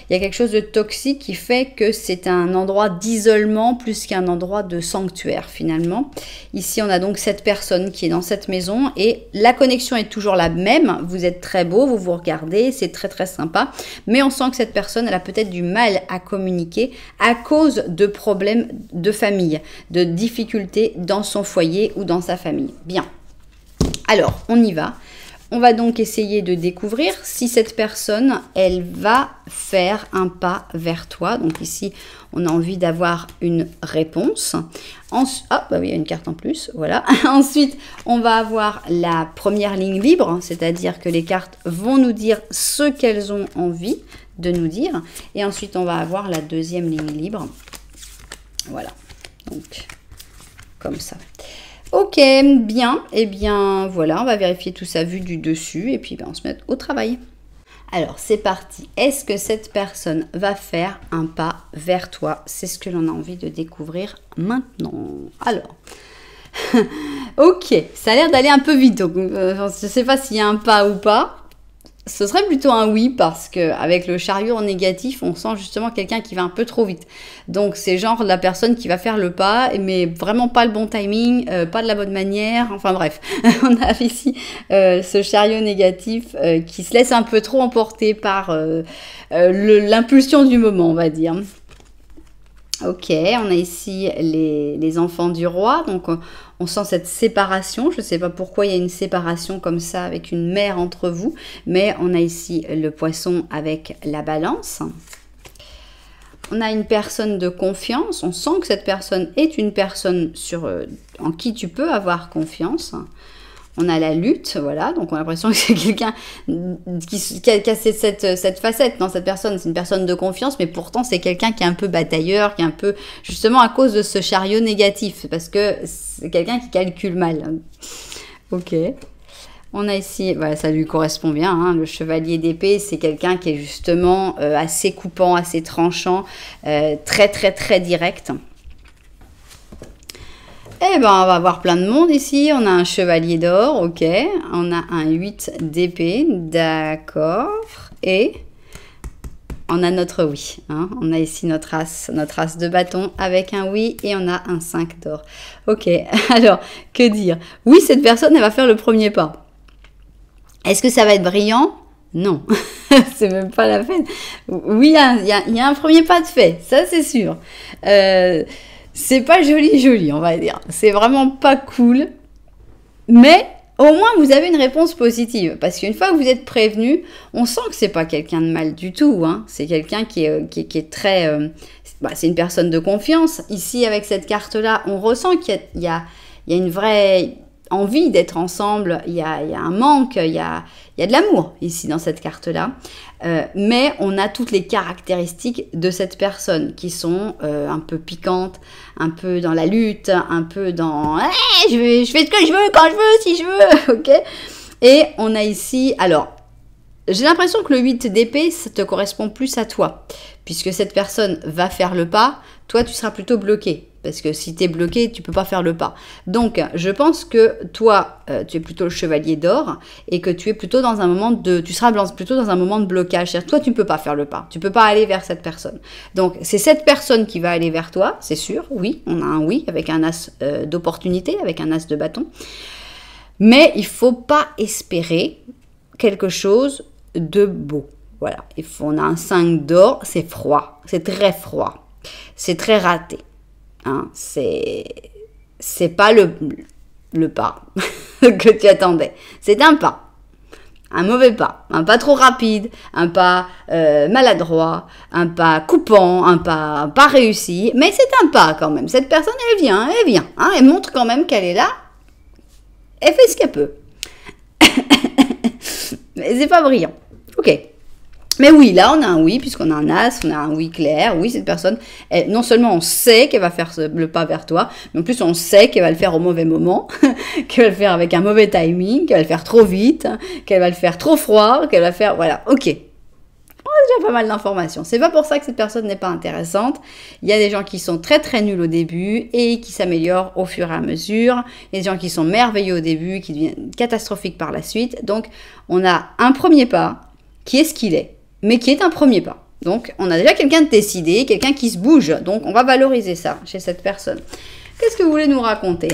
Il y a quelque chose de toxique qui fait que c'est un endroit d'isolement plus qu'un endroit de sanctuaire finalement. Ici, on a donc cette personne qui est dans cette maison et la connexion est toujours la même. Vous êtes très beau, vous vous regardez, c'est très très sympa. Mais on sent que cette personne, elle a peut-être du mal à communiquer à cause de problèmes de famille, de difficultés dans son foyer ou dans sa famille. Bien. Alors, on y va. On va donc essayer de découvrir si cette personne, elle va faire un pas vers toi. Donc ici, on a envie d'avoir une réponse. Ah, bah oui, il y a une carte en plus, voilà. Ensuite, on va avoir la première ligne libre, c'est-à-dire que les cartes vont nous dire ce qu'elles ont envie de nous dire. Et ensuite, on va avoir la deuxième ligne libre. Voilà, donc comme ça. Ok, bien, et bien voilà, on va vérifier tout ça vu du dessus et puis ben, on se met au travail. Alors c'est parti, est-ce que cette personne va faire un pas vers toi? C'est ce que l'on a envie de découvrir maintenant. Alors, ok, ça a l'air d'aller un peu vite, donc je ne sais pas s'il y a un pas ou pas. Ce serait plutôt un oui parce qu'avec le chariot en négatif, on sent justement quelqu'un qui va un peu trop vite. Donc c'est genre la personne qui va faire le pas, mais vraiment pas le bon timing, pas de la bonne manière, enfin bref. On a ici ce chariot négatif qui se laisse un peu trop emporter par l'impulsion du moment, on va dire. Ok, on a ici les enfants du roi, donc on sent cette séparation. Je ne sais pas pourquoi il y a une séparation comme ça avec une mère entre vous, mais on a ici le poisson avec la balance. On a une personne de confiance, on sent que cette personne est une personne en qui tu peux avoir confiance. On a la lutte, voilà, donc on a l'impression que c'est quelqu'un qui a cette facette. Non, cette personne, c'est une personne de confiance, mais pourtant c'est quelqu'un qui est un peu batailleur, qui est un peu, justement à cause de ce chariot négatif, parce que c'est quelqu'un qui calcule mal. Ok. On a ici, voilà, ça lui correspond bien, hein, le chevalier d'épée, c'est quelqu'un qui est justement assez coupant, assez tranchant, très très très direct. Eh ben, on va avoir plein de monde ici. On a un chevalier d'or, ok. On a un 8 d'épée, d'accord. Et on a notre oui. Hein. On a ici notre as de bâton avec un oui et on a un 5 d'or. Ok, alors, que dire? Oui, cette personne, elle va faire le premier pas. Est-ce que ça va être brillant? Non, c'est même pas la peine. Oui, il y a un premier pas de fait, ça c'est sûr. C'est pas joli, on va dire. C'est vraiment pas cool. Mais au moins, vous avez une réponse positive. Parce qu'une fois que vous êtes prévenu, on sent que c'est pas quelqu'un de mal du tout. Hein. C'est quelqu'un qui est très... c'est une personne de confiance. Ici, avec cette carte-là, on ressent qu'il y a une vraie envie d'être ensemble. Il y a un manque, il y a de l'amour ici dans cette carte-là. Mais on a toutes les caractéristiques de cette personne qui sont un peu piquantes, un peu dans la lutte, un peu dans je fais ce que je veux, quand je veux, si je veux, ok. Et on a ici, alors, j'ai l'impression que le 8 d'épée, ça te correspond plus à toi, puisque cette personne va faire le pas, toi tu seras plutôt bloqué. Parce que si tu es bloqué, tu peux pas faire le pas. Donc, je pense que toi, tu es plutôt le chevalier d'or et que tu es plutôt dans un moment tu seras plutôt dans un moment de blocage. C'est-à-dire, toi, tu ne peux pas faire le pas. Tu ne peux pas aller vers cette personne. Donc, c'est cette personne qui va aller vers toi, c'est sûr. Oui, on a un oui avec un as d'opportunité, avec un as de bâton. Mais il faut pas espérer quelque chose de beau. Voilà. On a un 5 d'or, c'est froid. C'est très froid. C'est très raté. Hein, c'est pas le pas que tu attendais. C'est un pas. Un mauvais pas. Un pas trop rapide. Un pas maladroit. Un pas coupant. Un pas pas réussi. Mais c'est un pas quand même. Cette personne, elle vient. Hein, elle montre quand même qu'elle est là. Elle fait ce qu'elle peut. Mais c'est pas brillant. Ok. Mais oui, là, on a un oui, puisqu'on a un as, on a un oui clair. Oui, cette personne, non seulement on sait qu'elle va faire le pas vers toi, mais en plus, on sait qu'elle va le faire au mauvais moment, qu'elle va le faire avec un mauvais timing, qu'elle va le faire trop vite, qu'elle va le faire trop froid, qu'elle va le faire... Voilà, ok. On a pas mal d'informations. C'est pas pour ça que cette personne n'est pas intéressante. Il y a des gens qui sont très très nuls au début et qui s'améliorent au fur et à mesure. Il y a des gens qui sont merveilleux au début, qui deviennent catastrophiques par la suite. Donc, on a un premier pas qui est ce qu'il est, mais qui est un premier pas. Donc, on a déjà quelqu'un de décidé, quelqu'un qui se bouge. Donc, on va valoriser ça chez cette personne. Qu'est-ce que vous voulez nous raconter?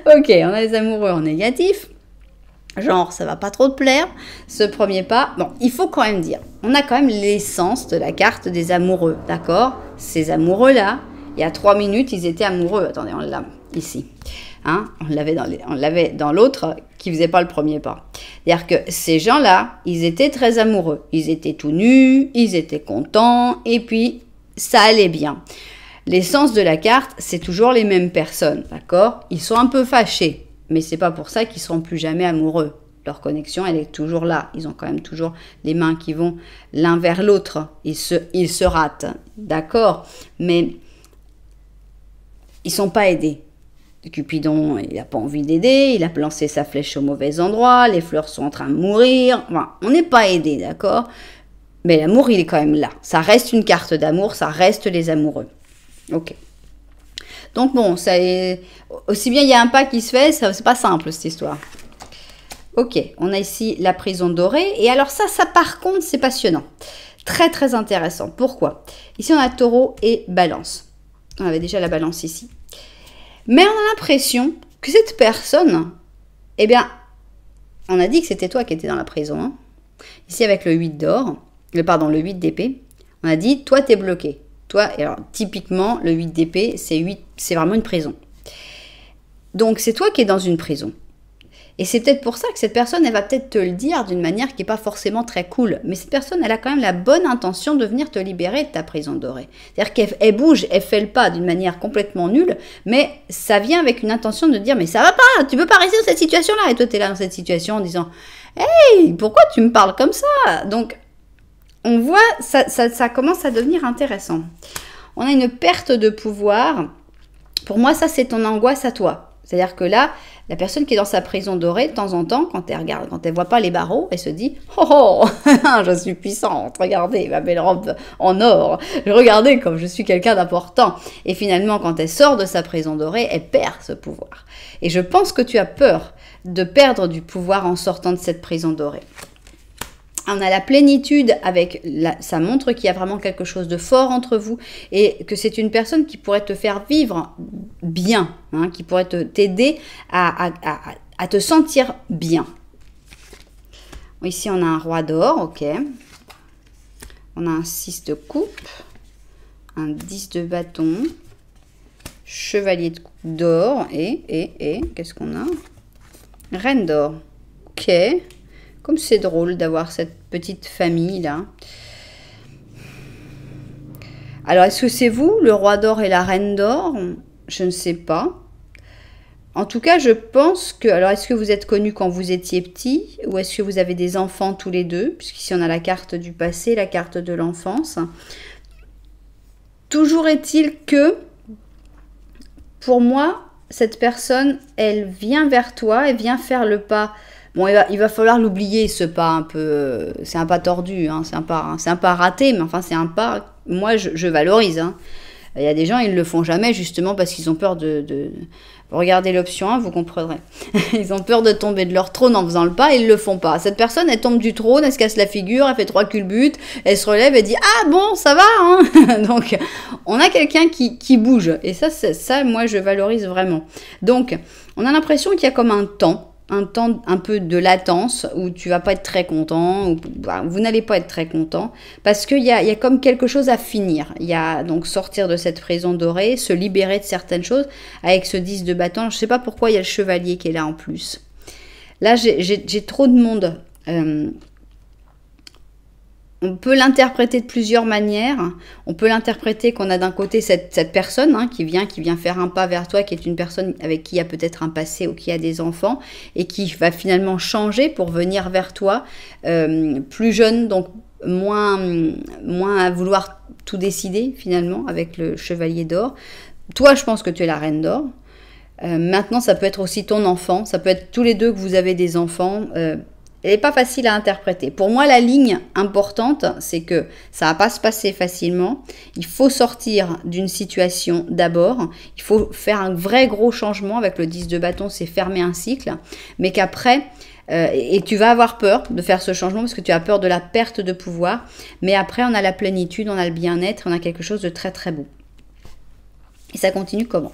Ok, on a les amoureux en négatif. Genre, ça va pas trop te plaire, ce premier pas. Bon, il faut quand même dire, on a quand même l'essence de la carte des amoureux, d'accord? Ces amoureux-là, il y a 3 minutes, ils étaient amoureux. Attendez, on l'a ici. Hein? On l'avait dans l'autre qui faisait pas le premier pas. C'est-à-dire que ces gens-là, ils étaient très amoureux. Ils étaient tout nus, ils étaient contents, et puis ça allait bien. L'essence de la carte, c'est toujours les mêmes personnes, d'accord? Ils sont un peu fâchés. Mais c'est pas pour ça qu'ils seront plus jamais amoureux. Leur connexion, elle est toujours là. Ils ont quand même toujours les mains qui vont l'un vers l'autre. Ils se ratent, d'accord? Mais ils sont pas aidés. Cupidon, il n'a pas envie d'aider. Il a lancé sa flèche au mauvais endroit. Les fleurs sont en train de mourir. Enfin, on n'est pas aidé, d'accord? Mais l'amour, il est quand même là. Ça reste une carte d'amour. Ça reste les amoureux. Ok. Donc bon, ça est... aussi bien il y a un pas qui se fait, c'est pas simple cette histoire. Ok, on a ici la prison dorée. Et alors ça par contre, c'est passionnant. Très très intéressant. Pourquoi? Ici on a taureau et balance. On avait déjà la balance ici. Mais on a l'impression que cette personne, eh bien, on a dit que c'était toi qui étais dans la prison. Hein. Ici avec le 8 d'or, le 8 d'épée, on a dit, toi t'es bloqué. Toi, alors, typiquement, le 8 d'épée, c'est vraiment une prison. Donc, c'est toi qui es dans une prison. Et c'est peut-être pour ça que cette personne, elle va peut-être te le dire d'une manière qui n'est pas forcément très cool. Mais cette personne, elle a quand même la bonne intention de venir te libérer de ta prison dorée. C'est-à-dire qu'elle bouge, elle fait le pas d'une manière complètement nulle, mais ça vient avec une intention de dire « Mais ça va pas, tu peux pas rester dans cette situation-là » Et toi, tu es là dans cette situation en disant « Hey, pourquoi tu me parles comme ça ?» Donc, on voit, ça commence à devenir intéressant. On a une perte de pouvoir. Pour moi, ça, c'est ton angoisse à toi. C'est-à-dire que là, la personne qui est dans sa prison dorée, de temps en temps, quand elle voit pas les barreaux, elle se dit « Oh, je suis puissante, regardez ma belle robe en or, regardez comme je suis quelqu'un d'important. » Et finalement, quand elle sort de sa prison dorée, elle perd ce pouvoir. Et je pense que tu as peur de perdre du pouvoir en sortant de cette prison dorée. On a la plénitude avec ça montre qu'il y a vraiment quelque chose de fort entre vous et que c'est une personne qui pourrait te faire vivre bien, hein, qui pourrait t'aider à te sentir bien. Ici, on a un roi d'or, ok. On a un 6 de coupe, un 10 de bâton, chevalier d'or et qu'est-ce qu'on a? Reine d'or, ok. Comme c'est drôle d'avoir cette petite famille-là. Alors, est-ce que c'est vous, le roi d'or et la reine d'or? Je ne sais pas. En tout cas, je pense que... Alors, est-ce que vous êtes connus quand vous étiez petit? Ou est-ce que vous avez des enfants tous les deux? Puisqu'ici, on a la carte du passé, la carte de l'enfance. Toujours est-il que, pour moi, cette personne, elle vient vers toi, elle vient faire le pas... Bon, il va falloir l'oublier, ce pas un peu... c'est un pas tordu, hein, c'est un pas raté, mais enfin, c'est un pas... Moi, je valorise. Hein. Il y a des gens, ils ne le font jamais, justement, parce qu'ils ont peur de... Regardez l'option 1, vous comprendrez. Ils ont peur de tomber de leur trône en faisant le pas, et ils ne le font pas. Cette personne, elle tombe du trône, elle se casse la figure, elle fait 3 culbutes, elle se relève, elle dit « Ah bon, ça va hein ?» Donc, on a quelqu'un qui bouge. Et ça, moi, je valorise vraiment. Donc, on a l'impression qu'il y a comme un temps un peu de latence où tu vas pas être très content, ou vous n'allez pas être très content, parce qu'il y a comme quelque chose à finir. Il y a donc sortir de cette prison dorée, se libérer de certaines choses avec ce 10 de bâton. Je sais pas pourquoi il y a le chevalier qui est là en plus. Là, j'ai trop de monde. On peut l'interpréter de plusieurs manières. On peut l'interpréter qu'on a d'un côté cette personne hein, qui vient faire un pas vers toi, qui est une personne avec qui il y a peut-être un passé ou qui a des enfants et qui va finalement changer pour venir vers toi, plus jeune, donc moins à vouloir tout décider finalement avec le chevalier d'or. Toi, je pense que tu es la reine d'or. Maintenant, ça peut être aussi ton enfant. Ça peut être tous les deux que vous avez des enfants. Elle n'est pas facile à interpréter. Pour moi, la ligne importante, c'est que ça ne va pas se passer facilement. Il faut sortir d'une situation d'abord. Il faut faire un vrai gros changement. Avec le 10 de bâton, c'est fermer un cycle. Mais qu'après, et tu vas avoir peur de faire ce changement parce que tu as peur de la perte de pouvoir. Mais après, on a la plénitude, on a le bien-être, on a quelque chose de très très beau. Et ça continue comment?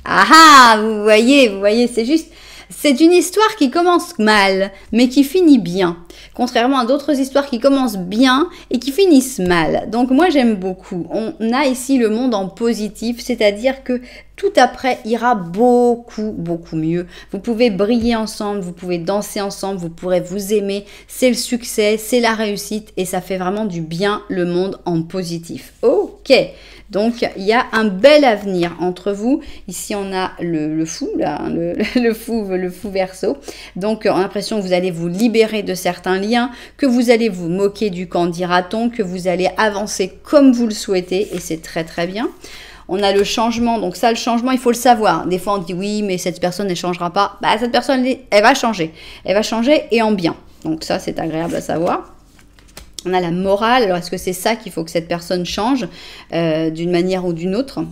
Ah ah, vous voyez, c'est juste... C'est une histoire qui commence mal, mais qui finit bien. Contrairement à d'autres histoires qui commencent bien et qui finissent mal. Donc moi j'aime beaucoup. On a ici le monde en positif, c'est-à-dire que tout après ira beaucoup, beaucoup mieux. Vous pouvez briller ensemble, vous pouvez danser ensemble, vous pourrez vous aimer. C'est le succès, c'est la réussite et ça fait vraiment du bien le monde en positif. Ok. Donc, il y a un bel avenir entre vous. Ici, on a le fou, là, le fou Verseau. Donc, on a l'impression que vous allez vous libérer de certains liens, que vous allez vous moquer du qu'en dira-t-on, que vous allez avancer comme vous le souhaitez, et c'est très très bien. On a le changement, donc ça, le changement, il faut le savoir. Des fois, on dit oui, mais cette personne ne changera pas. Bah, cette personne, elle va changer. Elle va changer et en bien. Donc ça, c'est agréable à savoir. On a la morale. Alors, est-ce que c'est ça qu'il faut que cette personne change d'une manière ou d'une autre?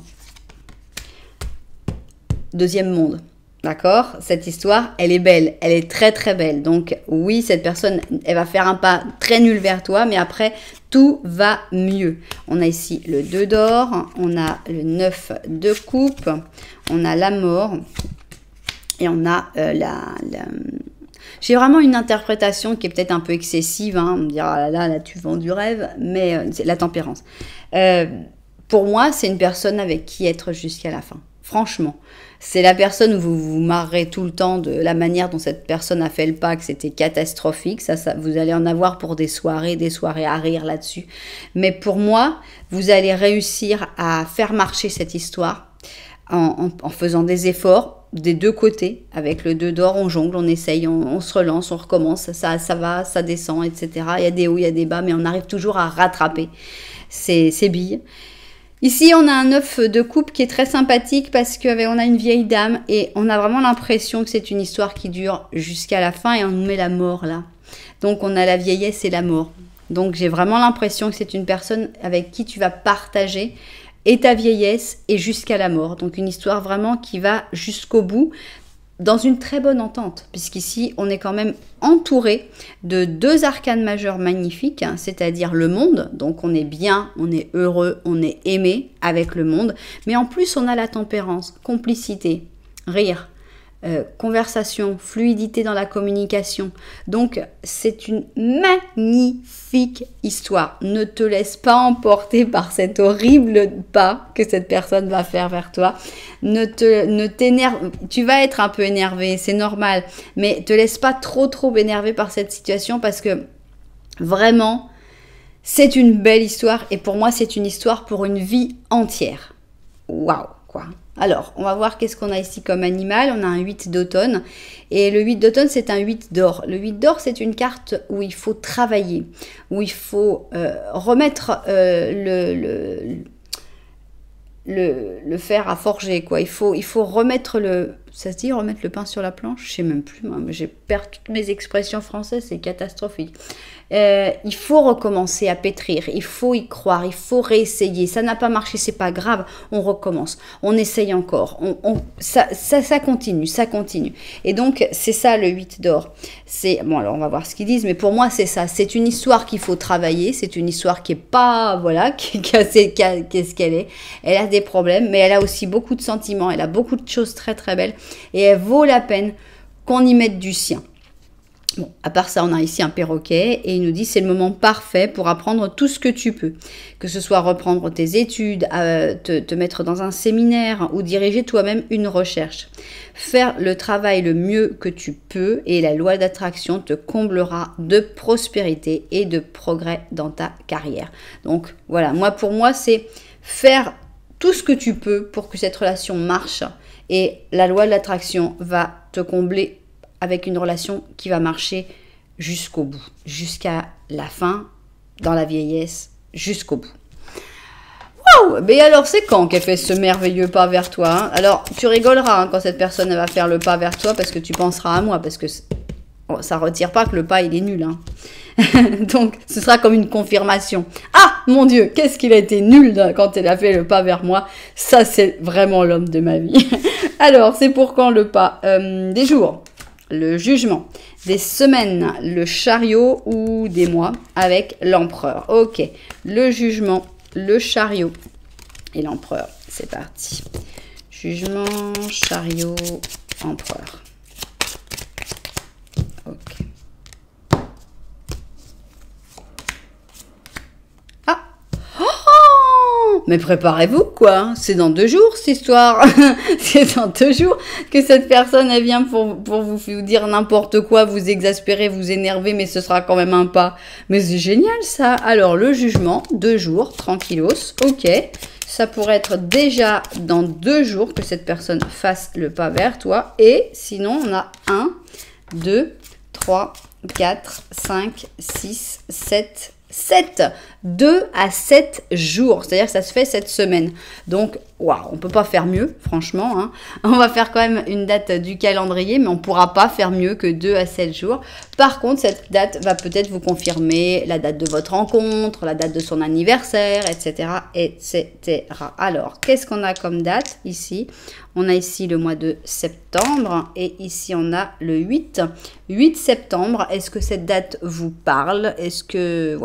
Deuxième monde. D'accord? Cette histoire, elle est belle. Elle est très, très belle. Donc, oui, cette personne, elle va faire un pas très nul vers toi, mais après, tout va mieux. On a ici le 2 d'or. On a le 9 de coupe. On a la mort. Et on a J'ai vraiment une interprétation qui est peut-être un peu excessive, hein. On me dira, ah là, tu vends du rêve, mais c'est la tempérance. Pour moi, c'est une personne avec qui être jusqu'à la fin. Franchement, c'est la personne où vous vous marrez tout le temps de la manière dont cette personne a fait le pas, que c'était catastrophique. Ça, vous allez en avoir pour des soirées à rire là-dessus. Mais pour moi, vous allez réussir à faire marcher cette histoire en faisant des efforts des deux côtés. Avec le 2 d'or, on jongle, on essaye, on se relance, on recommence, ça va, ça descend, etc. Il y a des hauts, il y a des bas, mais on arrive toujours à rattraper ces billes. Ici, on a un 9 de coupe qui est très sympathique parce qu'on a une vieille dame et on a vraiment l'impression que c'est une histoire qui dure jusqu'à la fin et on nous met la mort là. Donc, on a la vieillesse et la mort. Donc, j'ai vraiment l'impression que c'est une personne avec qui tu vas partager et ta vieillesse et jusqu'à la mort. Donc une histoire vraiment qui va jusqu'au bout dans une très bonne entente. Puisqu'ici, on est quand même entouré de 2 arcanes majeures magnifiques, hein, c'est-à-dire le monde. Donc on est bien, on est heureux, on est aimé avec le monde. Mais en plus, on a la tempérance, complicité, rire, conversation, fluidité dans la communication. Donc, c'est une magnifique histoire. Ne te laisse pas emporter par cet horrible pas que cette personne va faire vers toi. Ne t'énerve. Tu vas être un peu énervé, c'est normal. Mais te laisse pas trop énervé par cette situation parce que vraiment, c'est une belle histoire. Et pour moi, c'est une histoire pour une vie entière. Waouh, quoi. Alors, on va voir qu'est-ce qu'on a ici comme animal. On a un 8 d'automne. Et le 8 d'automne, c'est un 8 d'or. Le 8 d'or, c'est une carte où il faut travailler, où il faut remettre le fer à forger, quoi. Il faut remettre ça se dit remettre le pain sur la planche? Je sais même plus, moi. J'ai perdu toutes mes expressions françaises, c'est catastrophique. Il faut recommencer à pétrir, il faut y croire, il faut réessayer. Ça n'a pas marché, c'est pas grave, on recommence, on essaye encore. Ça continue, ça continue. Et donc, c'est ça le 8 d'or. Bon, alors on va voir ce qu'ils disent, mais pour moi, c'est ça. C'est une histoire qu'il faut travailler, c'est une histoire qui est pas, voilà, qu'est-ce qu'elle est. Elle a des problèmes, mais elle a aussi beaucoup de sentiments, elle a beaucoup de choses très très belles. Et elle vaut la peine qu'on y mette du sien. Bon, à part ça, on a ici un perroquet et il nous dit c'est le moment parfait pour apprendre tout ce que tu peux. Que ce soit reprendre tes études, te mettre dans un séminaire ou diriger toi-même une recherche. Faire le travail le mieux que tu peux et la loi d'attraction te comblera de prospérité et de progrès dans ta carrière. Donc voilà, pour moi, c'est faire tout ce que tu peux pour que cette relation marche. Et la loi de l'attraction va te combler avec une relation qui va marcher jusqu'au bout, jusqu'à la fin, dans la vieillesse, jusqu'au bout. Waouh! Mais alors, c'est quand qu'elle fait ce merveilleux pas vers toi, hein? Alors, tu rigoleras hein, quand cette personne va faire le pas vers toi parce que tu penseras à moi, parce que Bon, ça retire pas que le pas, il est nul, hein. Donc, ce sera comme une confirmation. Ah, mon Dieu, qu'est-ce qu'il a été nul quand elle a fait le pas vers moi. Ça, c'est vraiment l'homme de ma vie. Alors, c'est pour quand le pas? Des jours, le jugement. Des semaines, le chariot ou des mois avec l'empereur. Ok, le jugement, le chariot et l'empereur. C'est parti. Jugement, chariot, empereur. Ok. Ah! Oh! Mais préparez-vous, quoi. C'est dans 2 jours, cette histoire. C'est dans 2 jours que cette personne, elle vient pour vous dire n'importe quoi, vous exaspérer, vous énerver, mais ce sera quand même un pas. Mais c'est génial, ça. Alors, le jugement, 2 jours, tranquillos. Ok. Ça pourrait être déjà dans 2 jours que cette personne fasse le pas vers toi. Et sinon, on a 1, 2, 3, 4, 5, 6, 7, 7. 2 à 7 jours. C'est-à-dire que ça se fait cette semaine. Donc, waouh, on peut pas faire mieux, franchement. Hein. On va faire quand même une date du calendrier, mais on pourra pas faire mieux que 2 à 7 jours. Par contre, cette date va peut-être vous confirmer la date de votre rencontre, la date de son anniversaire, etc., etc. Alors, qu'est-ce qu'on a comme date ici? On a ici le mois de septembre et ici on a le 8 septembre. Est-ce que cette date vous parle? Est-ce que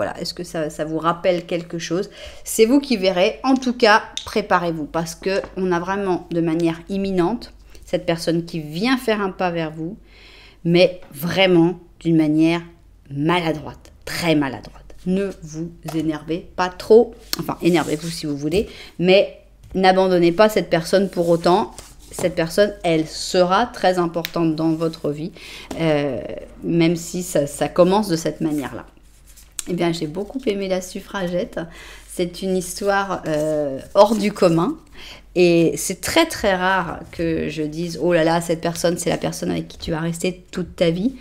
ça vous rappelle quelque chose? C'est vous qui verrez. En tout cas, préparez-vous parce que on a vraiment de manière imminente cette personne qui vient faire un pas vers vous, mais vraiment d'une manière maladroite, très maladroite. Ne vous énervez pas trop. Enfin, énervez-vous si vous voulez, mais n'abandonnez pas cette personne pour autant. Cette personne, elle sera très importante dans votre vie, même si ça commence de cette manière-là. Eh bien, j'ai beaucoup aimé la suffragette. C'est une histoire hors du commun. Et c'est très très rare que je dise « Oh là là, cette personne, c'est la personne avec qui tu vas rester toute ta vie »,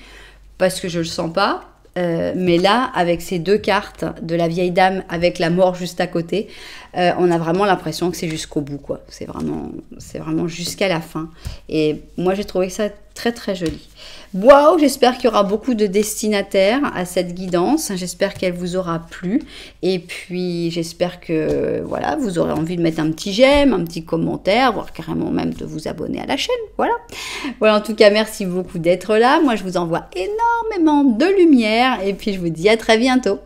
parce que je ne le sens pas. Mais là, avec ces 2 cartes de la vieille dame avec la mort juste à côté, on a vraiment l'impression que c'est jusqu'au bout, quoi. C'est vraiment jusqu'à la fin. Et moi, j'ai trouvé ça très très joli. Waouh, j'espère qu'il y aura beaucoup de destinataires à cette guidance. J'espère qu'elle vous aura plu. Et puis, j'espère que voilà, vous aurez envie de mettre un petit j'aime, un petit commentaire, voire carrément même de vous abonner à la chaîne. Voilà. Voilà, en tout cas, merci beaucoup d'être là. Moi, je vous envoie énormément de lumière. Et puis, je vous dis à très bientôt.